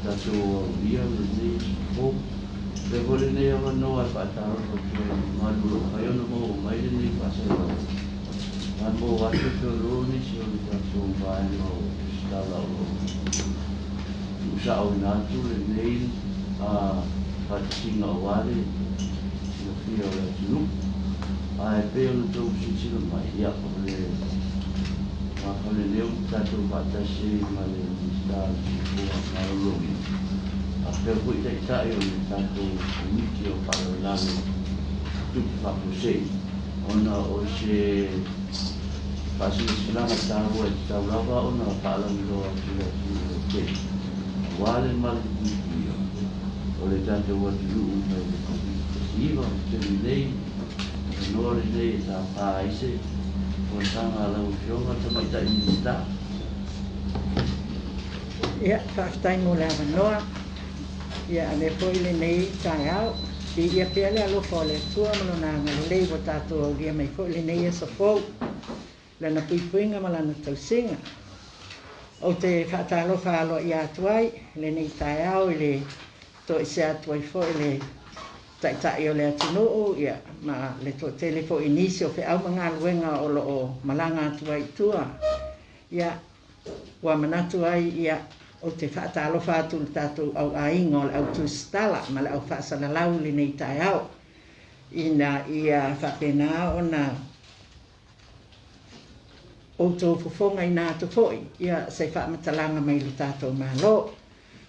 tato ia ni o le vole ne o no a pataro ko ma lu ka yo no mo mai ni pase ma mo wa to lo ni si o tato vai no sta la o usa o na tu le nei a patinga wale no fio le tu ai pe o to si mai ia ko le ma ko le leo tato patasi ma le sta ma lo Pero fui de Italia, tanto inizio a parlare tutti fa così, una oggi faccio la stavo e stavo una parlando che uguale mal di Dio. Ho le tante volte lui così va per lei, non lei da paese, con la usione ma da in sta. Ja, vastaan mulle noa. Ja me poile nei taiao ki ia pele alo fole tua malona ngale lei wa tato ia mai poile nei e sofo lana puipuinga malana tausinga o te whaatalo whaalo i atuai le nei taiao le to ise atuai foile taitai o le atunuu ia ma le to tele fo inisio fe au mga luenga o lo o malanga atuai tua ia wa manatu ai ia o te whaatalo whātul tātou au ainga o le au TUSITALA ma le au whaasalalau li nei tai au ina ia whapena o na o tō fufonga i nā tofoi ia se whaamatalanga mai le tātou malo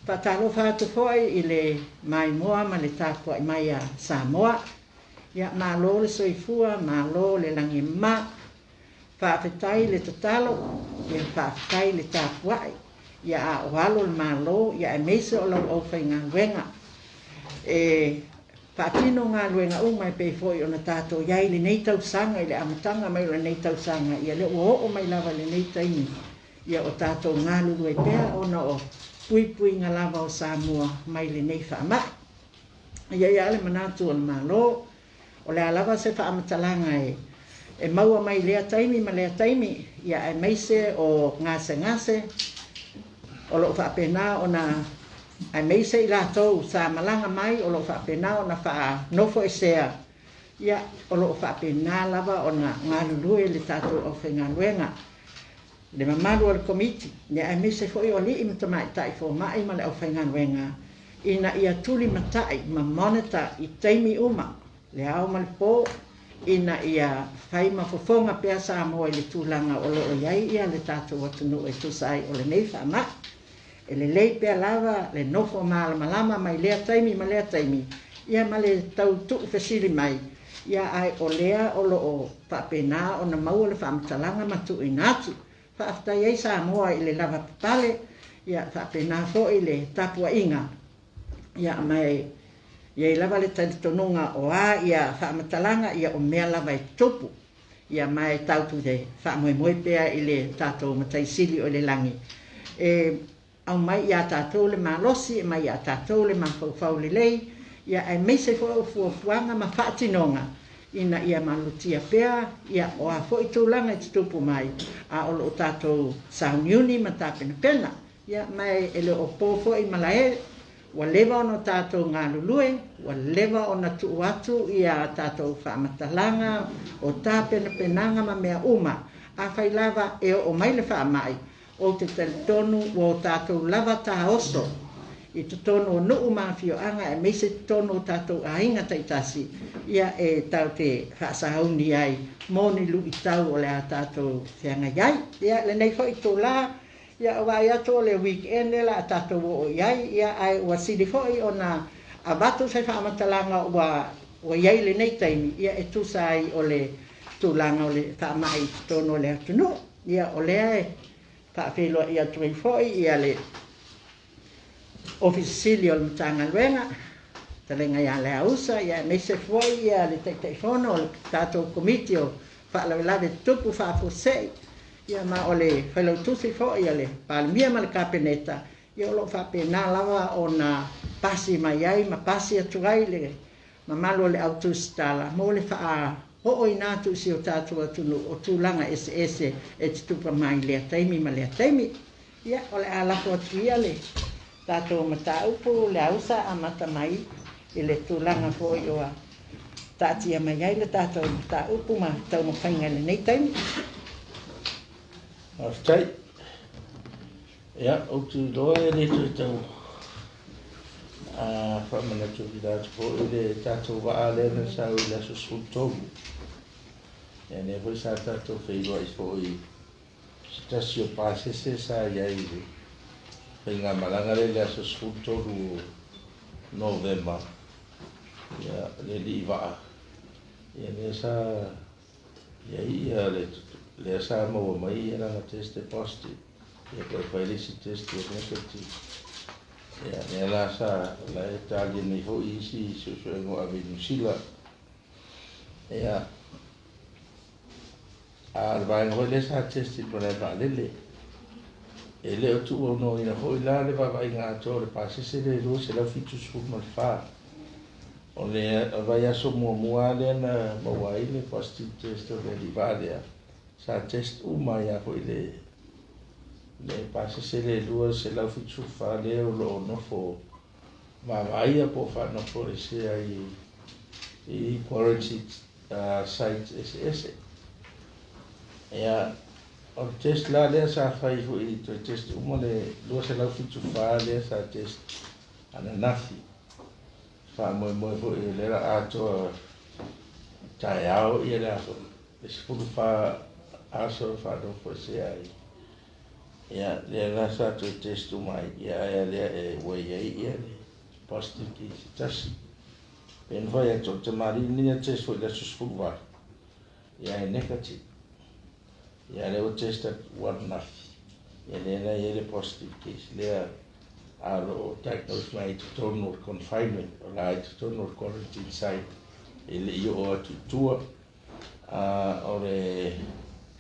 whaatalo whātu foi i le mai moa ma le tāpua i mai a Samoa ia malo le soifua malo le langi ma whaafetai le tatalo ia whaafetai le tāpuai ia a walo le malo ia e meise o lau au whai ngā luenga e whaatino ngā luenga o mai pe foi o na tātou iai le nei tausanga i le amatanga mai le nei tausanga ia le o mai lava le nei taimi ia o tātou ngā lulu e pēr o na o pui ngā lava o Samoa mai le nei whaama ia le manatu o le malo o le alava se whaamatalanga e maua mai lea taimi ma lea taimi ia e meise o ngase o lo whaapena o na ai mei sei lātou sa malanga mai o lo whaapena o na wha nofo e sea ia o lo whaapena lava o na ngā lulue le tātou o whenga luenga le mamalu o le komiti ne ai mei sei foi o li i matamai tai fo mai ma le o whenga luenga ina ia tuli matai ma monita i teimi uma le au ma le pō ina ia whai ma fofonga pia sa moa i le tūlanga o lo o iai ia le tātou atunu e tusai o le nei whaama e le lei pia lava le nofo malama mai lea taimi ma lea taimi ia ma le tau tuu fesili mai ia ai o lea o lo o whaapena o na maua le whaamatalanga matu i natu whaaftai ei sa moa i le lava papale ia whaapena fo i le tapua inga ia mai ia i lava le talitonunga o a ia whaamatalanga ia o mea lava i tupu ia mai tautu de whaamoe pia i le tātou mataisili o le langi au mai ia tātou le malosi e mai ia tātou le mawhau le lei ia ai meise fuafuanga ma whaatinonga ina ia malutia pea ia o a fo i tūlanga i tupu mai a o lo tātou sauniuni ma tāpena pena ia mai ele o pōfo i malae wa leva ono tātou ngā lulue wa leva ona tuu atu ia tātou whaamatalanga o tāpena penanga ma mea uma a whai lava e o mai le whaamai o te tonu o tātou lava tā oso i te tonu o nuu mawhio anga e meise te tonu o tātou ainga taitasi ia e tau te whaasahauni ai mōni lu i tau o le a tātou whianga iai ia le nei hoi tō la ia o vai ato le weekend la a tātou o iai ia ai ua siri hoi o na a batu sai whaamatalanga o iai le nei taimi ia e tūsai o le tūlanga o le whaamai tonu o le atunu ia o lea e FEILOA'IGA tuai foi ia le ofisili o le matanga luenga talenga ia le ausa ia me se foi ia le telefono o tātou komiti o whaalawelave tupu whaafosei ia ma o le whailautusi foi ia le palemia ma le kapeneta ia o lo whapena lawa o na pasi mai ai ma pasi atuai le mamalo le au TUSITALA mo le wha o ina tu si o tātou atunu o tūlanga ese e te tupa mai lea taimi ma lea taimi ia o le alako atu ia le tātou mataupu le ausa a mata mai i le tūlanga fo i oa tātia mai ai le tātou mataupu ma tau mawhainga le nei taimi. Aftai. Ia, o tu loa e le tu tau. Whamana tu ki tātou fo i le tātou waa le na sau i la susutomu. Ia ne voi sa tātou whailoa i fo i stasio pasese sa iai le. Whainga malanga le la susutomu Novema. Ia, le li waa. Ia ne sa iai le sa maua mai ia langa teste posti. Ia koe whailisi teste o negative. Ia ne la sa la e talia nei ho isi so ingo a Venusila. Ia a vai ngoi le sa teste po le valele. E le o tu o no ina ho ila le vai ngā tō le pasese le rua se lau fitu suk mal wha. O le vai aso mua le na mawai le posti teste o le li valea. Sa test mai a ko le pasese le rua se lau fitu wha le o lo no fo mawai a po wha no fo le se i quarantine site SS. Ia o test la le sa whai fu i to test le rua se lau fitu wha le sa test ana nafi. Wha moe fu i le ra ato tai au i le aso. Le sifuru wha aso wha no fo se ai. Ia le la sa to test mai ia le e wei ia le positive ki tasi. Pen vai a to te mari ni a test fo le sifuru wa. Ia e negative. Ia le o test at one nafi. Ia le positive case. Le a lo diagnose mai to total confinement o la to total quarantine site. Ele i o atu tua. O le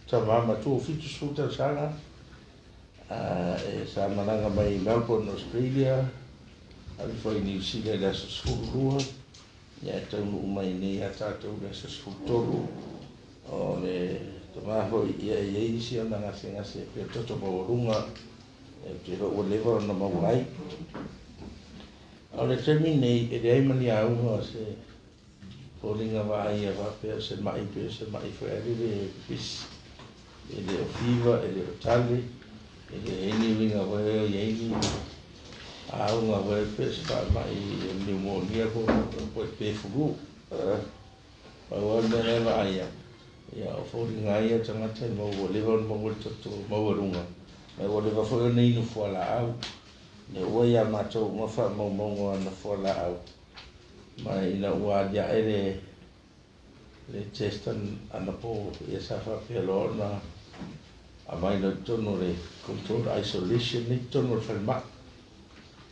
tamama tu fitu suta sanga. E sa mananga mai Melbourne, Australia. Al foi New Zealand le sulu. Ia tau mai nei a tātou le sulu. O le tamaho ia isi ona ngase pe toto maurunga. E te o lewa na mawai. O le temi nei e rei mani aunga se polinga vai a vape se mai foi le bis. Ele o fiva, ele o tali, ele eni winga vai ieni aunga vai pe se fa mai pneumonia ko pe fulu. Wa me vai ia o polinga ia tanga te mo lewa mo toto maurunga. Me o le whafo nei no whala au. Ne ua ia mātou ngawha maunga na whala au. Mai ina ua dia ere le testan ana po ia sa whapea loa na a mai no tono le controlled isolation ni tono le whalma.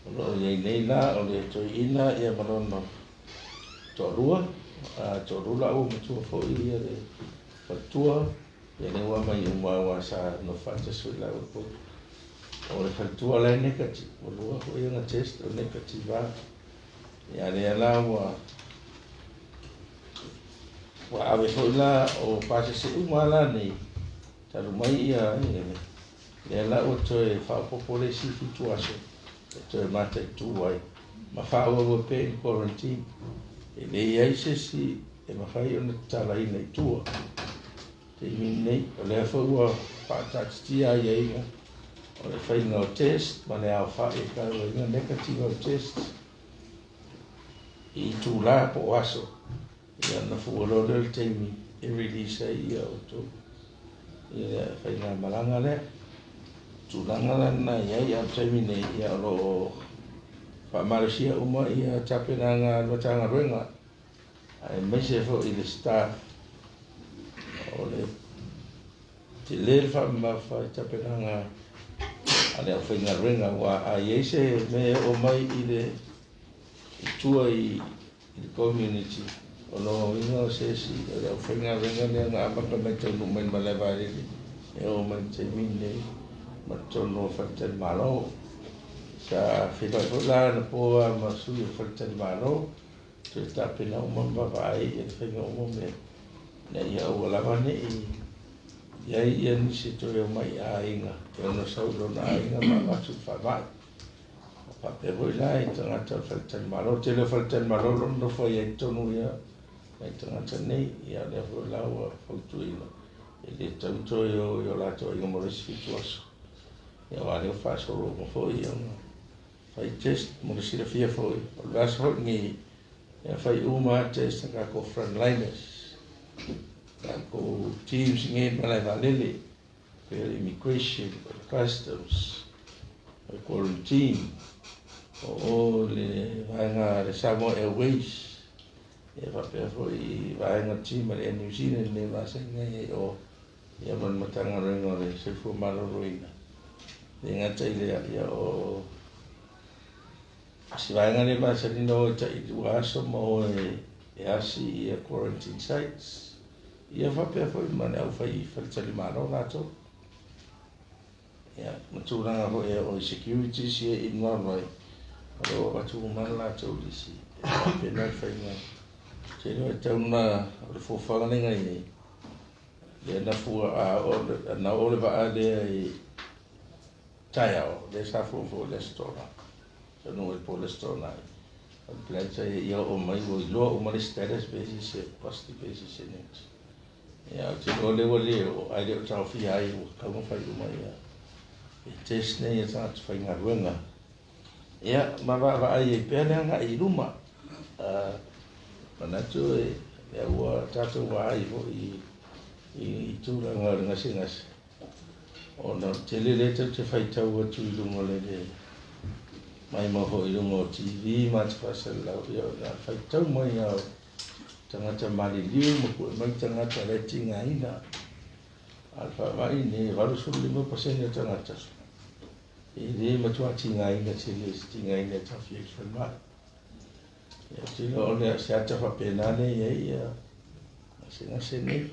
O le nei la o le toi ina ia manono to rua. To rula au matua fo ia le whatua. Ia ne ua mai umua sa no whata sui lau po. O le whatua lai negative. O lua ho ia nga test o negative va. Ia le ala ua awe ho ila o pase se umala nei. Taru mai ia le ala ua toe whaapopole si fitu aso. Toe mata i tu ai. Ma whaua ua pe in quarantine. E le iai se si e mawhai o na tala ina i tua. Te nei, o le awha ua whaatatitia ia inga. O le whainga o test, ma le au wha e kau inga negative o test. I tū la po aso. Ia na fuolore le teimi e release ia o tō. Ia whainga malanga le. Tūlanga lana iai au teimi nei ia o whaamarasia uma ia tapena ngā luatanga ruenga. Ai meise fo i le staff. O le te lele wha tapena ngā ale au whainga renga wa a iese me o mai i le tua i le community o no inga o sesi ale au whainga renga le ngā amaka mai tau numai malewa rili e o mai te mine ma tono whaten malo sa whiwai la na poa ma sui o whaten malo te tapena o mamba vai e whainga o me na ia o lawane i iai ia nisi toi o mai a inga e ono saulo na inga ma watu whamai Pape voi lai tangata faltan malo tele faltan malo no foi e tonu ia ai tangata nei ia le voi lawa fautuina ele tanto yo la to yo mo resituaso ia wale fa solo mo foi ia fai test mo sira fia foi o gas hot ni ia fai uma test ka ko frontliners ko teams ngi malai valele immigration customs quarantine o le vaenga le Samoa Airways e whapea foi vaenga tima le New Zealand le vasenga o ia man matanga rengo le sefu maroruina le ngata ile o si vaenga le vasenga o ta i duaso mo e asi e quarantine sites ia whapea foi man au fai wharitali maro lato ia maturanga ho e o security si e inwaroi o watu umala tau disi pena whainga se no tau na o fofanga nenga i le na fua a o na o le va ale i taiao le sa fofo le stora se no e po le stora o plancha i o mai o lo o mai status basis e posti basis net ia te o le o ai le tau fi ai o ka mo fai o mai e test nei e sa whainga ruenga ia ma ai e pena nga i ruma manatu e ua tatu wa ai ho i tura nga singas ona tele le te fai tau atu i lungo le mai ma ho i lungo TV ma te pasal lau ia na fai tau mai au tangata mali liu mo ku mai tangata le tinga ina alfa mai ni varu sulu 5% ya tangata ini macam tinga ina sini tinga ina tafiq filmat ya tino ole siata fa penane ya singa sini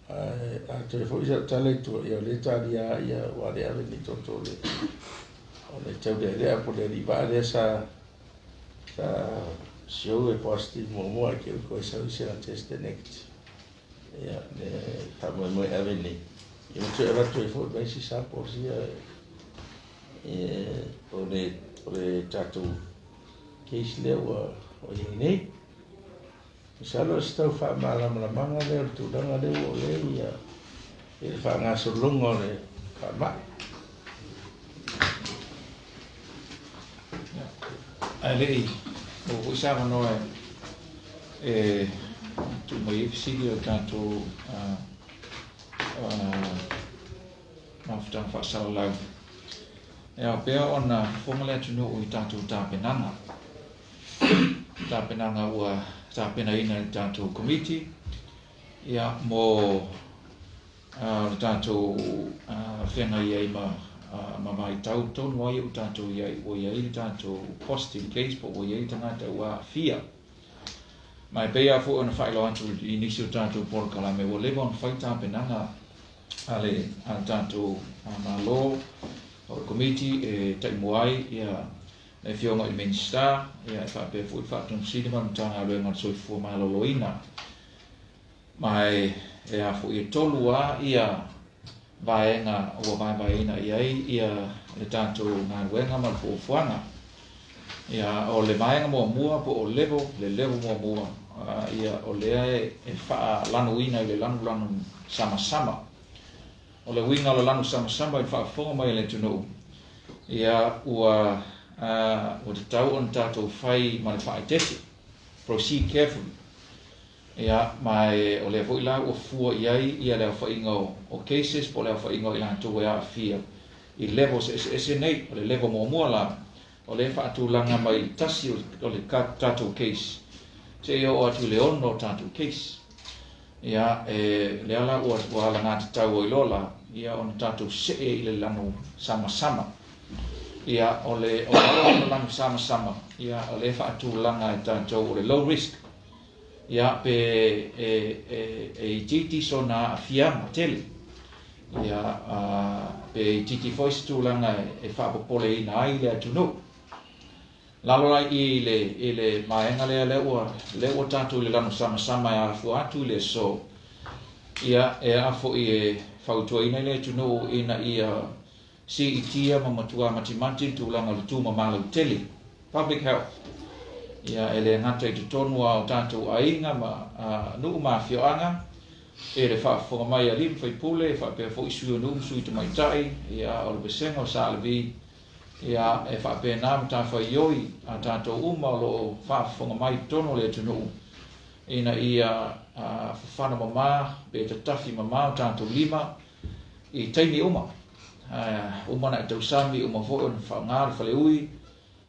a telefon ia talento ya le taria ya wale ave ni totole ole tau de le apo de libare sa show e positive mo que ko sa sia test next ya ne tamo mo ave ni eu te ava telefon bem si sa por si o le tatu case leo o nei salo sta fa mala manga le tu danga le o le ia e fa nga so longo le fa ma ale o usava no e tu mai fisilio tanto ma ftan fa sala e a pea ona formula tunu o tatu tapenanga ua tapena ina tatu committee ia mo tatu fena ia ma mai tau tonu ai o tatu ia o ia i tatu positive case po o ia i tangata ua fia mai pea fu ona whailo atu inisio tatu porkala me o lewa on whai tapenanga ale tatu malo o committee e tai moai ia e fionga i minister ia fa pe fu fa ton cinema tanga le ngal so fu malo loina mai e a fu i tolua ia vaenga o vaina ia le tanto na wenga mal fu fuanga ia o le vaenga mo mua po o level mo mua ia o le e fa lanuina i le lanu sama o le winga lo lanu sama i fa fonga mai le tunu ia ua o te tau on tatou fai ma le whaitete proceed carefully ia mai o le foila o fua iai ia le whainga o cases po le whainga i lantou e a fia i levels ese nei o le level mo mua la o le whaatulanga mai tasi o le tatou case se ia o atu le ono tatou case ia le ala o ala ngā tau o ilola ia on tatou se i le lanu sama ia o le lanu sama ia o le whaatulanga e tatou o le low risk ia pe e titi so na fiama tele ia pe titi voice tulanga e whaapopole i na ai le atunu lalo lai i le maenga le ua tatou i le lanu sama e afu atu le so ia e afo i e whautua ina le atunu ina ia CET ma matua matimati tulanga le tu mamalo tele public health ia ele ngata i tonu o tātou ainga ma nuu ma whioanga e le whaafonga mai a lim whai pule e whapea fo isui o nuu sui te mai tai ia o le besenga o Salavi ia e whapea nām tā whai ioi a tātou uma o lo whaafonga mai tono le tunu ina ia whana mama be te tafi mama o tātou lima i teimi uma uma na tau sami uma fo on whaangāre whale ui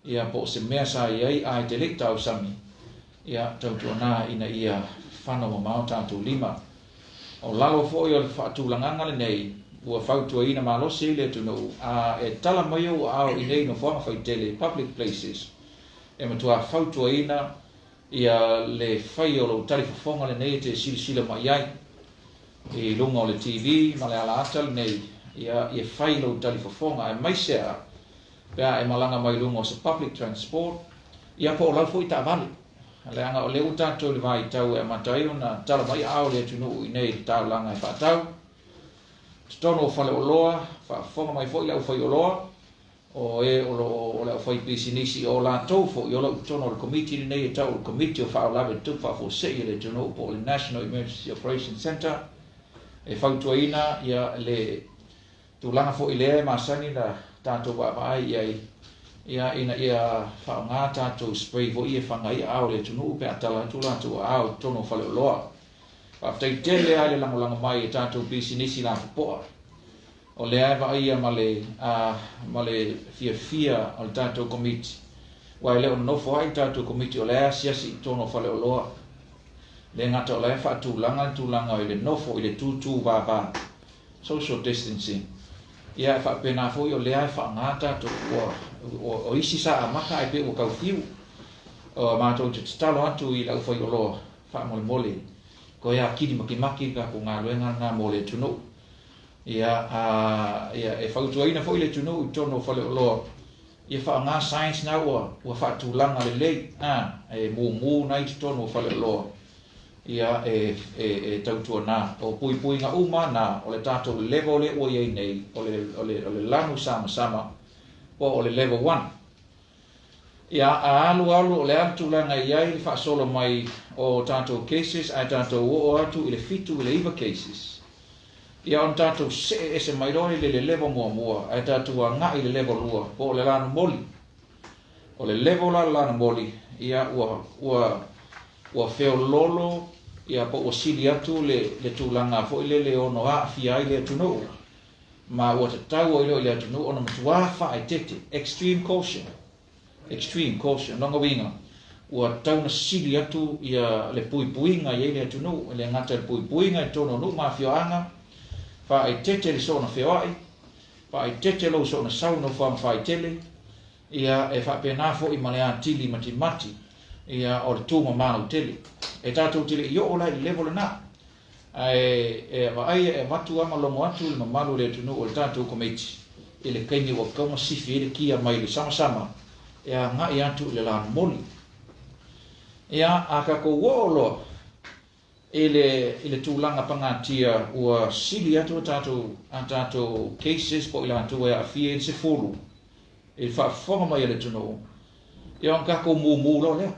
ia po se mea sa iai ai te lek tau sami ia tau tuana ina ia whana mama o tātou lima o lalo fo i o whaatulanganga le nei ua whautua ina malosi le tunu e tala mai o au i nei no whanga whai tele public places e matua whautua ina ia le whai o lo tari whafonga le nei te sila mai ai i lunga o le TV ma le ala atal nei ia whai lo tari whafonga e mai sea pea e malanga mai lunga o se public transport ia po o lau fo i ta vale le anga o le utato le vai tau e matai ona tala mai au le tunu i nei tau langa e whaatau tono o whale o loa whafonga mai fo i lau whai o loa o le o whai pisinisi o la tau fo i o lau tono le komiti le nei e tau le komiti o whao lawe tup whafo sei le tunu po le National Emergency Operations Center e whautua ina ia le tūlanga fo i lea masani na tātou whaai ia ina ia whaonga tātou spray fo i e whangai au le tunu pe atala tūlatu au tono whale o loa whaftai tele ai le langolanga mai e tātou pisinisi la whapoa o le ai wa ia ma le fia o le tātou komiti wai le o nofo ai tātou komiti o le ai siasi tono whale o loa le ngata o le ai tūlanga i le nofo i le tūtū vāvā social distancing ia whapena fo i o le ai whaanga tātou o isi sa a maka ai pe o kau fiu o mātou te talo atu i lau whai o loa wha mole ko ia kiri maki ka ko ngā luenga ngā mole tunu ia e whautua ina fo i le tunu i tono whale o loa ia wha ngā science na ua whaatulanga le lei e mū nai te tono whale o loa ia e tautua nā o pui ngā uma nā o le tātou level le ua iei nei o le lanu sama po o le level 1 ia alu o le atulanga iai le whaasolo mai o tātou cases ai tātou o atu i le fitu i le iwa cases ia on tātou se mai roi le level mua ai tātou a ngā i le level 2 po o le lanu moli o le level lanu moli ia ua feo lolo ia po o sili atu le tūlanga fo i le ono a fia i le tunu ma ua te tau o i le tunu ono matua wha ai tete extreme caution longa winga ua tau na sili atu ia le puipuinga i le tunu le ngata le puipuinga i tono nu ma fioanga wha ai tete le sona feoai wha ai tete lo sona sauna wha ai tele ia e wha pena fo i malea tili mati ia o le tūma mānau tele e tātou tele i o lai level na e matu ama longo atu le mamalu le tunu o le tātou komiti i le kaini wa kaunga sifi e le kia mai le sama ia ngai atu le lana moli ia a ka ko wolo i le tūlanga pangatia ua sili atu tātou cases po i la atu e a fie se fulu i whaafonga mai le tunu ia ka ko mū lo leo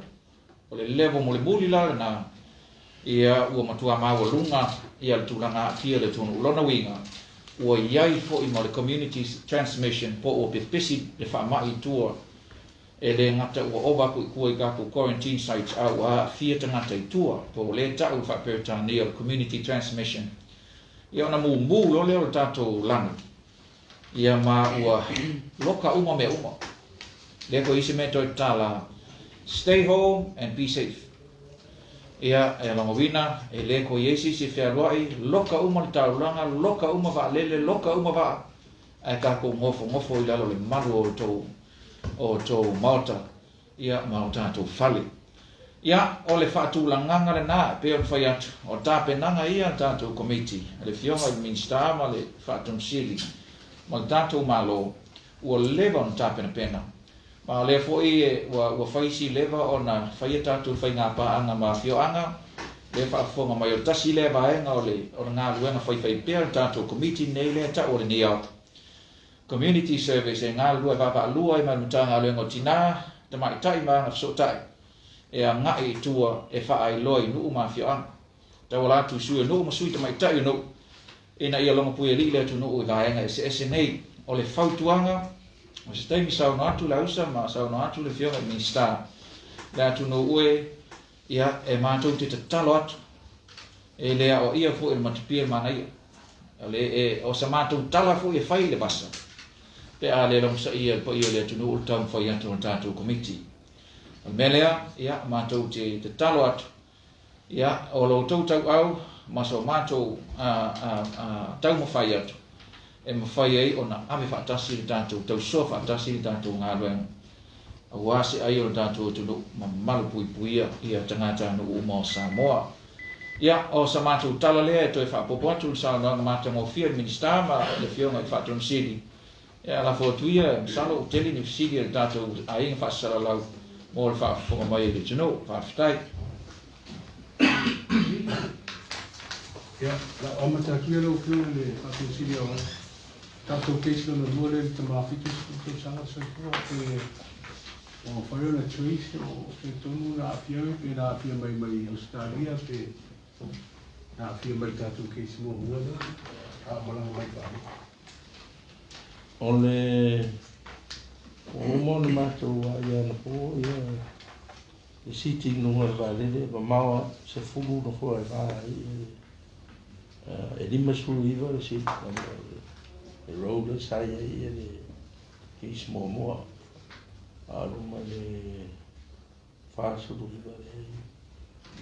o le level mo le muli la na ia ua matua maua lunga ia le tūlanga fia le tunu lona winga ua iai po i mo le community transmission po o pepesi le whaamai tua e le ngata ua oba kua i kako quarantine sites au a fia tangata i tua po le tau whapertania o community transmission ia ona mū lo leo le tātou lana ia ma ua loka uma me uma le ko isi me toi tala stay home and be safe ia e longawina e le ko yesi se fealuai loka uma le taulanga loka uma va lele loka uma va e ka ko ngofo i lalo le malu o to mauta ia mauta to fale ia o le whaatulanganga le nā pe on whai atu o tāpenanga ia tātou komiti le fionga i minsta ma le whaatonsili ma le tātou malo ua leva on tāpena pena ma le foi ua faisi leva ona fai tātou fai ngā paanga ma fioanga le whaafonga mai o tasi leva enga o le ngā luenga fai pēr tātou komiti nei le ta o le NEOC community service e ngā lua papa lua i manutanga le ngotina te mai tai ma so tai e a ngai tua e whaai loi nuu mawhia ana tau la tu sui nuu masui te mai tai nuu e na ia longa pui e li le tu nuu i vaenga e se nei o le whautuanga o se taimi sau no atu la usa ma sau no atu le whionga i minsta le atu no ue ia e mātou te talo atu e lea o ia fu e matipia mana ia le o sa mātou tala fu e whai le basa pe a le longa sa ia po ia le atu no ultam whai atu na tātou komiti melea ia mātou te talo atu ia o lo tau au ma so mātou tau mawhai atu e mawhai ai o na ame whaatasi le tātou tau so whaatasi le tātou ngā ruenga a wase ai o le tātou tunu ma malu pui puia ia tangata no umo Samoa ia o sa mātou tala lea e toi whaapopo atu le sao noanga mātou mo fia minister ma le whionga i whaatron siri ia la fotuia salo o teli ni siri le tātou a inga whaasala lau mo le whaafonga mai le tunu whaaftai Ya, la oma ta kia lo kia le atu siri o tato keisi na lua le te mawhitu to sanga sa kua ke o whaio na choice o ke tonu na apia pe na apia mai Australia pe na apia mai tato keisi mo mua le a malanga mai pāne. O le o mona mātou a ia na po ia i siti nunga valele ma maua se fulu na fua e vai e lima sulu iwa le siti e roller sai e le kis mo moa a luma le whaasuru iwa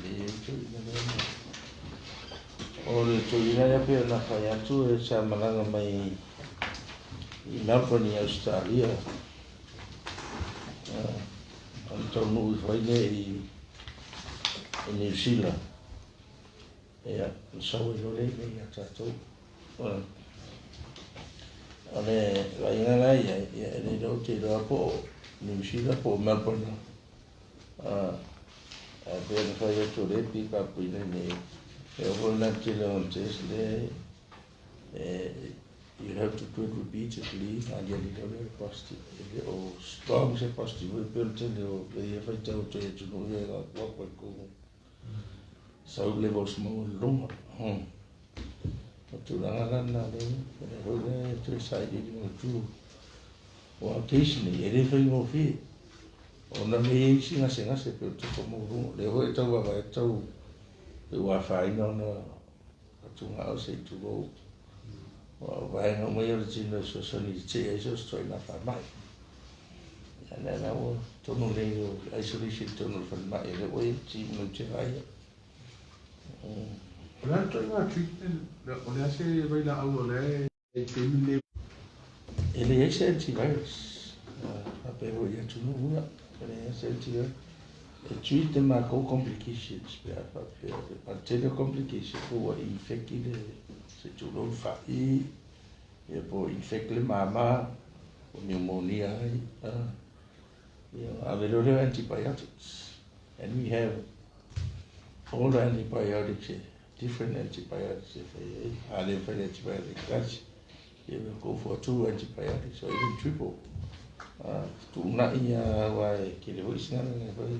le tui na lema o le tui na ia pia na whai atu e sa malanga mai i Melbourne i Australia an tau nui whaile i New Zealand ia sau e lore mei a tātou ane wainga nai ia e nei rau te roa po New Zealand po Melbourne a bea na whai atu repi ka puina nei e o hona te leo test le you have to do it repeatedly and you need to positive or strong say positive we built in the if I tell to you know yeah what would go so levels more long to la na to side you to or occasionally everything of it on the me singa se per to como le ho to va to the wifi no to house to go vai no mai o tino so soni te e so stoi na fa mai ana na o to no le isolation to no fa mai le o ti no te vai Ora to na treatment o le ase vai la au le e te le ele é antivirus a pe o ia tu no una ele é antivirus e treat ma co complications per te le complications o infected se tu lo fa e poi infect le mama o pneumonia avere le antibiotics and we have all the antibiotics different antibiotics if I have an antibiotic that's you will go for 2 antibiotics or even triple tu na ia wai ke le hoisina na vai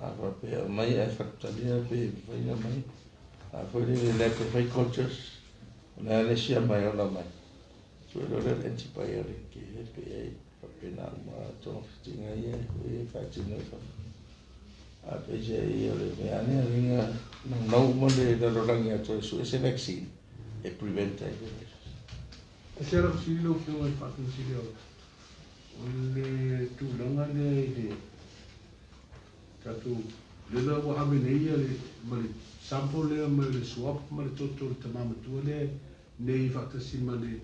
a pe mai a factoria pe vai na mai a foi le le cultures na le sia mai ona mai so le antibiotic ke pe na ma to tinga ia e fa tinga a pe je ia le me ane ringa no mo le da rorangia to so ese vaccine e prevent it ese era si lo que vai fazer si le tu langa le tatu le la wa ame nei le ma sample le ma le swap ma le toto te mama tu le nei fakta si ma le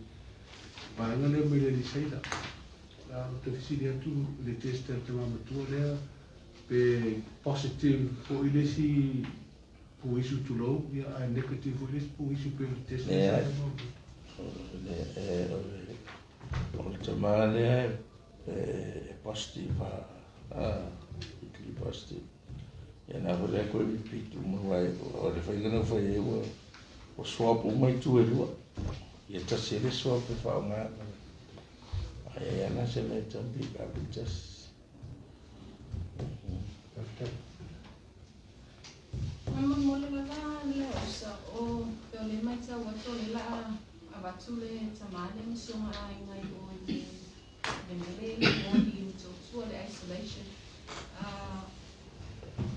banga le ma le saida la to si le tu le test te mama tu le pe positive po ile si po isu tu lo ya negative po ile po isu pe test o te male positive itli positive e na vole ko mi pitu mo vai o le fai no fai o swap o mai tu e lua e ta se le swap fa nga Ai ana se me tambi ka just. Namun mole la le osa o pe le mai sa wa to le la abatule tamale msunga ai ngai o ni le body into sort isolation.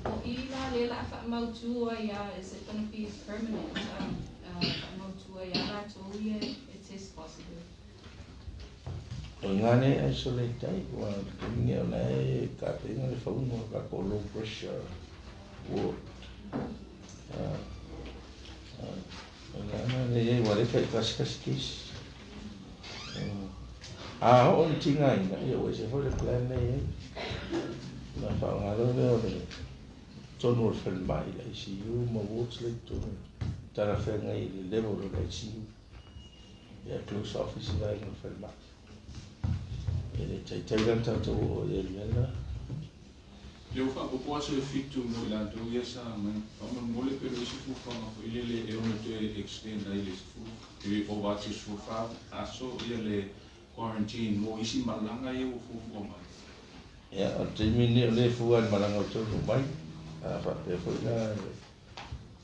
O ila le la fa mautua ya is it going to be permanent? Mautua ya la to it is possible. Ngane isolate ai wa kinga na ka pinga le phone ka ko low pressure wo ngane wa le kai kas on tinga ina yo se for the plan nei na fa ngalo le tono fel mai la ICU mo works le to tara fe ngai le level le ICU ya close office la no fel mai ele tai tanto o ele na eu fa ko posso le fitu mo la do yesa man fa mo le pero se fu fa no ile e ono te extend ai le fu e o va se fu fa aso ile quarantine mo isi malanga e o fu mai ya o te mini le fu al malanga to mai fa pe fu na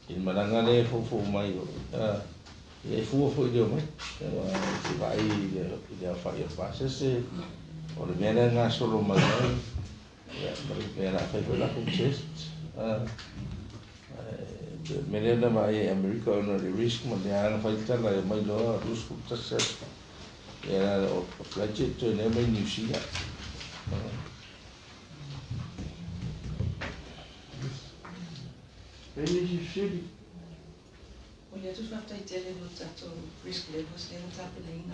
il malanga le fu mai e fu io mai si vai ya fa io fa se o le mena nga solo mai ya mera fa la con chest Melena mai America no le risk ma le ana fa tala mai lo rus fu success era o flight to ne mai New Zealand Any city. Olha, tu vai ter tele no tato risk levels le no tape leina.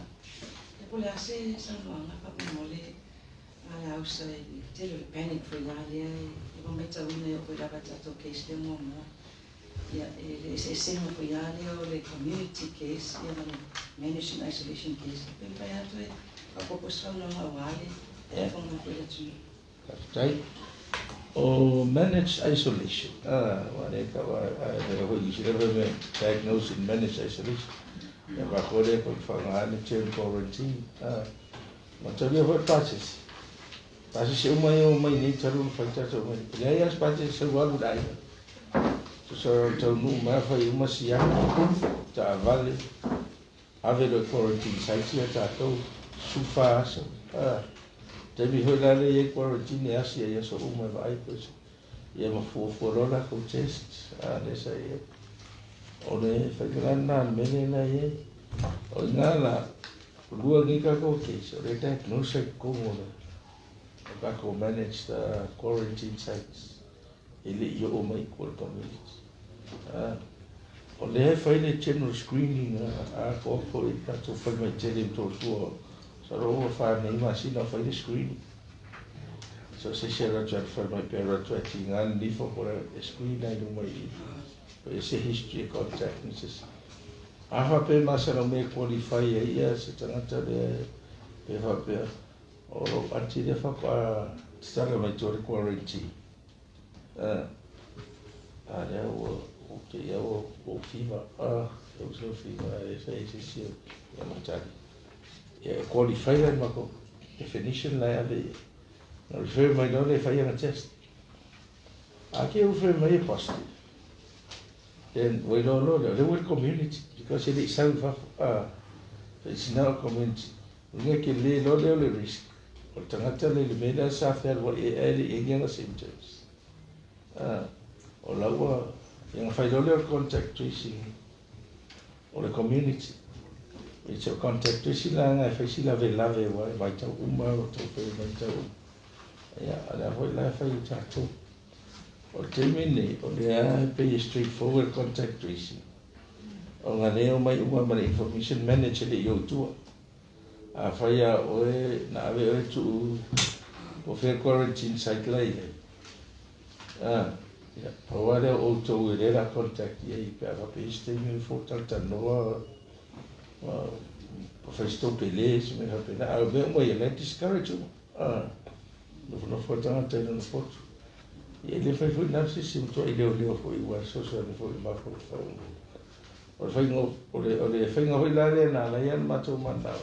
E pole ase sa manga pa mole ala usa tele panic for ya le e va meta una o la tato case de mo. Ya e se no for ya le community case ya no managed isolation case. Pe pa ya to a poco sa no awale e fa no pele tu. right or managed isolation wale ka wa ho you should ever be diagnosed in managed isolation ya ba ko le ko fa ngane che quarantine ma tavia ho passes se mai ni taru fa ta so mai ya spate se wa budai so to nu ma fa uma sia ta vale ave le quarantine site ya ta to su fa so te mi ho la le quarantine asia ya so uma vai pues ya ma fu la ko test le sai o le fa grana mene na ye o ngala lua ni ka ko ke so le ta no se ko mo ba ko manage the quarantine sites ele yo o mai ko community o le fa ile general screening ko ko ta to fa mai tele to so ro fa nei ma si no fa ile screening so se c'era già fa mai per anni fa por screen ai no mai se history contact necessary fa pe ma se no me qualify ia se tanata le pe fa pe o anti de fa qua stare mai to quarantine ale o che io o fiva eu so fiva e se si ya matari qualify ma ko definition la ave no refer mai no le fai una test aqui eu refer mai positive then we don't know the whole community because it is self it's now community we ke le le risk o tangata le meda sa fer wa e ngena symptoms o la wa yang fai le contact tracing o le community it's a contact tracing la nga fai si lave wa vai ta uma o to pe vai ta ya ala foi la fai ta to o termine o le pe straightforward contact tracing o nga leo mai uma ma information manager le yo tu a fai a o na ave o tu o fer quarantine site la ya provare o to era contact ye per a pe stem fo tanta no professor Pelé se me rapena a ver mo ele discourage no fo tanta no fo e ele foi na se to ele o foi igual so foi ma fo o foi no o le foi no la na la yan ma to manda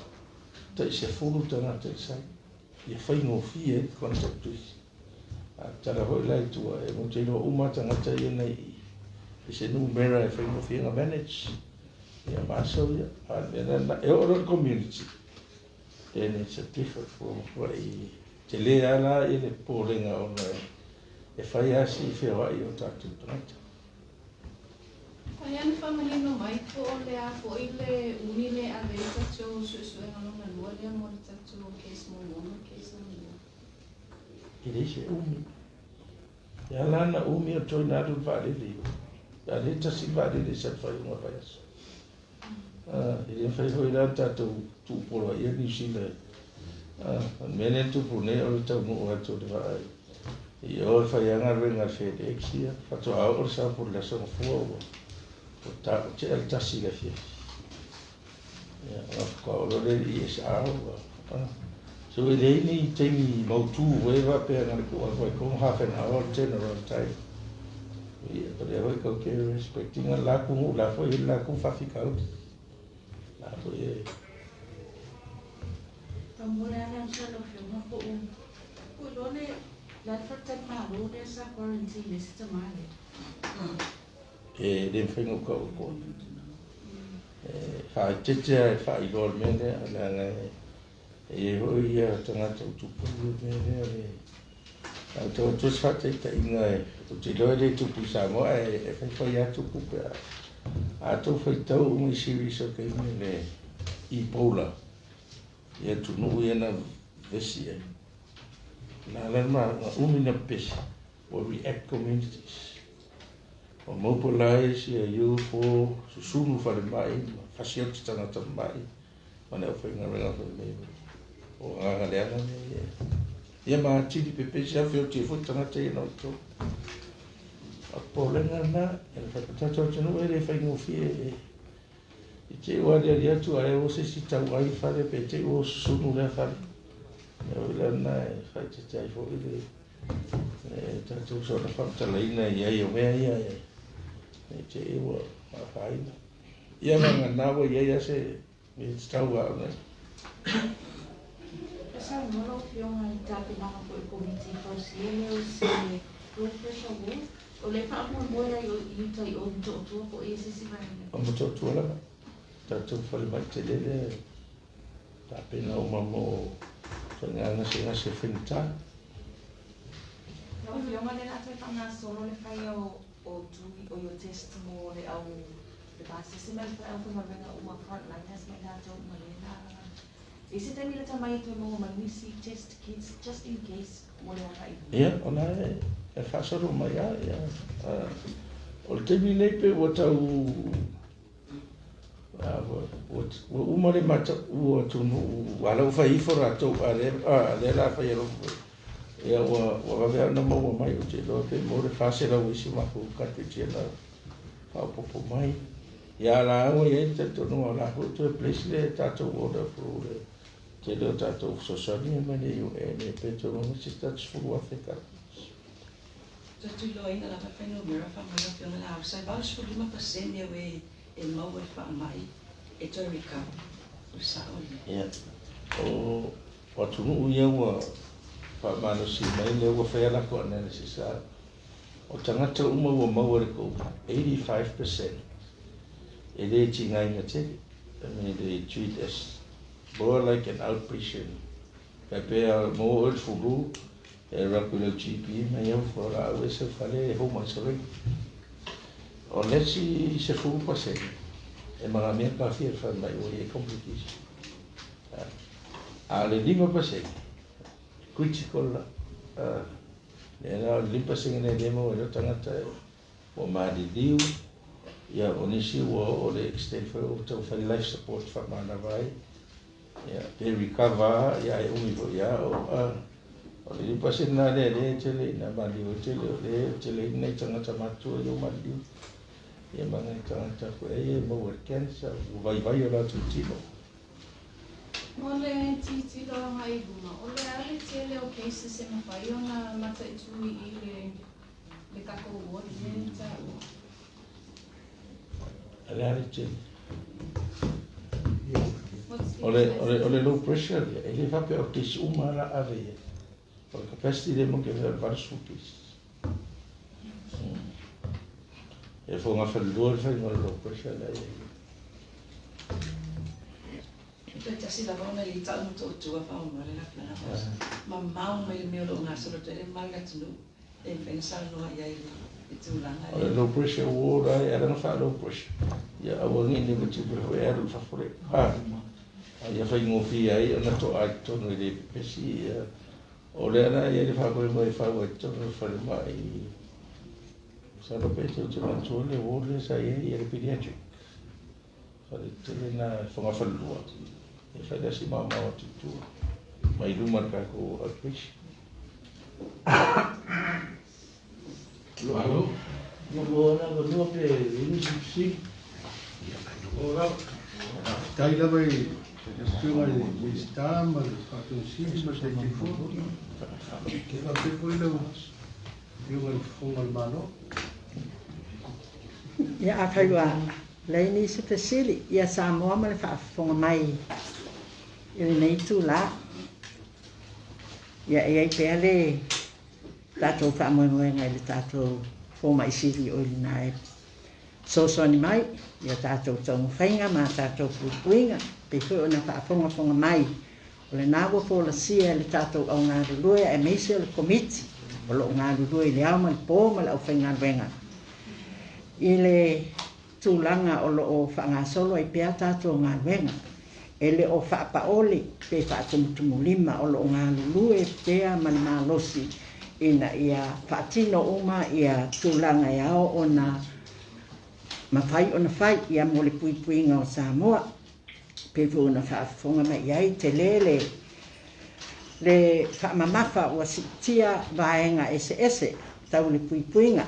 Tai se fulu tanga te sai. Ia whaingo fie e contact tuisi. A tara hoi lai tua e mo te inoa umatanga ta ia nei i se numera e whaingo fie nga manage. Ia māsau ia. A nena e oro community. Tēne sa tifa kua i te lea la i le pōlenga o na e whai asi i whiawai o tātou tangata. Ai ana whamanino mai po o le a po i le uni le a vei tatou suesue ngalonga lua lea mo le tatou case mo mona, case mo lua. I le se umi. Ia lana umi o toi nātu whāriri. Ia le tasi whāriri sa whaiunga whai aso. I le whai hoi rā tātou tūporo ia New Zealand. Mene tūpone o le tau mua ato le whaai. I o whai anga renga FedEx ia. Whato au o sa por la songa fua o. O ta o te al tasi la fia. Ia, ka o le ESR o. So i le ni teimi mautu wewa pe ngare ko al ko half an hour general time. Ia, o le hoi kau ke respecting a la ku la foi la ku fa fikau. La foi e. Pamole ana sa lo fiona po un. Ko lone la frata malo de sa quarantine sta male. E le whaingo ko. Fa tete fa I lor mene ala e hoi ia tangata utupu mene ale. Au tau tos fata ita inga e. O te loe le tupu sa moa e whai ia tupu pe a. A tau whai tau umi series o ka ime le Ebola. Ia tunu ia na vesi e. Nā lana umi na pesi. O react communities. O mobilize ia UFO susunu whare mai, whasiot tangata mai. Mana o whainga renga whare mai. O nganga leanga me. Ia maa tiri pepe si awhi o te fut tangata ia no to. A pōlenga na, e whakatato tanu e re whaingo fie. I te wari ari atu a e o se si tau ai whare pe te o susunu rea whare. E o lana e whai te tai fo i le. E tātou sona whamatalaina i ai o mea ia e. E te ewa a whaina. Ia manga nawa i ai ase me tau au nei. Sa molo fiona I tape na po I komiti fausiele o se blood pressure wo. O le pa mo moa I tai o to po e se si vai. O mato tuala. Tātou whare mai te lele. Tape na o mamo. Whanganga se ngase whinta. No fiona le nata tanga solo le fai o tui o yo testimony le au le base se mai fa au fa venga uma front line has mai nata uma le na. Is it any little mai to mo mai si test kits just in case mo le ai. Ia, ona e whasaro mai a. O le temi nei pe o tau o umare mata o tunu ala o fai fora to ale la fai ro. Ia o vavea na maua mai o te loa pe mo le whasera o isi maku katu tia la whaopopo mai. Ia la awa i e te tonu a la hutu e place le tātou order for le te leo tātou sosani e mani i o e ne pe tonu si tātou furu Afrika. Tatu loina la whapeno mera whamara whiona la au sai vaus fu 5% e mau e whaamai e toi recover o saoli. Ia, o tunu uia ua whamano si mai le ua whaela ko analysis a o tangata uma ua maua ko 85% e le tingai na te I mean they treat as more like an outpatient. Pepea mo o fulu e rakulo GP mai au fora au se fale e home isolation. O lesi se fulu pase e mga mea ka fia fa mai o e complication. A le 5% critical limpa singene demo e tangata o madiliu ia o nisi o le extend for o life support fa mana vai ia pe recover ia e umi vo ia o le limpa singena le tele na mali o tele nei tangata matu o mali ia manga tangata ko e mo cancer vai o la tutino. Ole titi lo hai buma. Ole ale tele o cases e mawhai o na mata I tui I le kako ward ne ta o. Ale ale tele. What's ole low pressure ele fa pe o kis uma la ave o capacity de mo ke ver sukis e fo nga fa low pressure la Te tasi la rona li tau mo tō tua whao mare la plana hos. Ma mau mai le meo lo ngā solo te re mai la tunu. E whenasal noa iai le tūlanga. Ole low pressure water era no fa low pressure. Ya awangi ni mo tipu ho era fa fore. Ia whai ngofi ai ana to ai tonu le pesi. Ole ana ia le fa ko mai fa wa tonu fa mai. Sa lo peso te man tole water sa ia le pediatric. Fa le tele na fonga fa lua. E fai dasi mama o tutu. Mai lumar ka ko outpatient. Alo. Mo ora go no pe ini si. Ora. Tai la vai. Più ai stam, ma fatto un sito per il telefono. Che va per quello. Più al fondo al mano. Ia akaua leini se pesili ia Samoa ma le whaafonga mai i le nei tūla. Ia e ai pēr le tātou whaamoemoenga i le tātou fōma i siri o ili nā e sosoni mai. Ia tātou taungu whainga ma tātou pupuinga. Pe koe o na whaafonga mai. O le nāua pōla sia le tātou au ngā rulue e meise o le komiti. O lo ngā rulue i le au ma le pō ma le au whainga ruenga. I le tūlanga o lo o whaangasolo i pēr tātou ngā ruenga. E le o whaapaoli pe whaatumutumu lima o lo ngā rulue pēr ma le mālosi. Ina ia whaatino uma ia tūlanga i ao o na mawhai o na whai ia mo le puipuinga o Samoa. Pe na whaafonga mai iai te le whaamamafa ua sitia vaenga ese tau le puipuinga.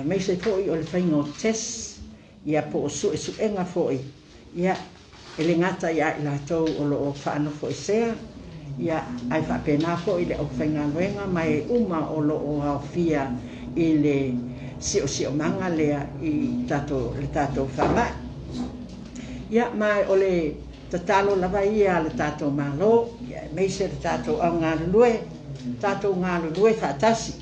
Mai se foi o le whainga o tes ia po o suenga foi. Ia ele ngata ia i lātou o lo o whaanofo i sea. Ia ai whaapena foi le au whainga luenga mai uma o lo o au fia i le sio manga lea i le tātou whamai. Ia mai o le tatalo lava ia le tātou malo, ia meise le tātou au ngā lulue whaatasi.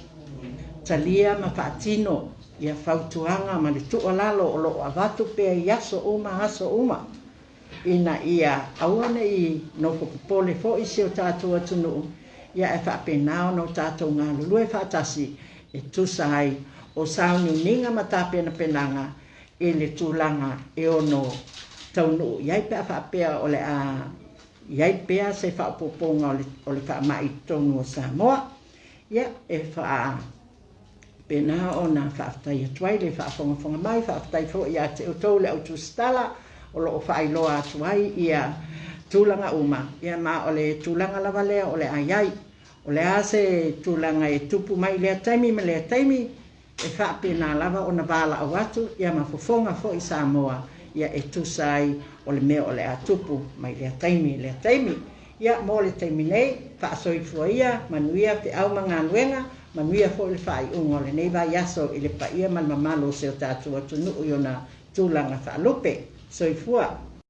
Talia ma whaatino, ia whautuanga ma le tuolalo o lo avatu pea i aso uma. Ina ia awane i no popole fo i seo tātou atunu, ia e whaapenao no tātou ngā lulue whaatasi, e tusai o saunu ninga mata pena penanga, e le tūlanga e ono taunu iai pea whaapea o le a iai pea se whaapoponga o le whaamai tonu o Samoa. Ia e pena o na whaatai atuai le whaafonga mai, whaatai fo ia te utou le au TUSITALA o lo FEILOA atuai ia tūlanga uma. Ia ma o le tūlanga lava lea o le aiai. O le a se tūlanga e tupu mai lea taimi ma lea taimi e whaapena lava o na wala au atu ia ma fofonga fo i Samoa. Ia e tusai o le mea o le atupu mai lea taimi. Ia mo le taimi nei, whaasoifua ia, manuia te au mga luenga, manuia fo le whai ungo le nei vai aso i le paia man mamalo se o tātua tunu o na tūlanga whaalupe, soifua.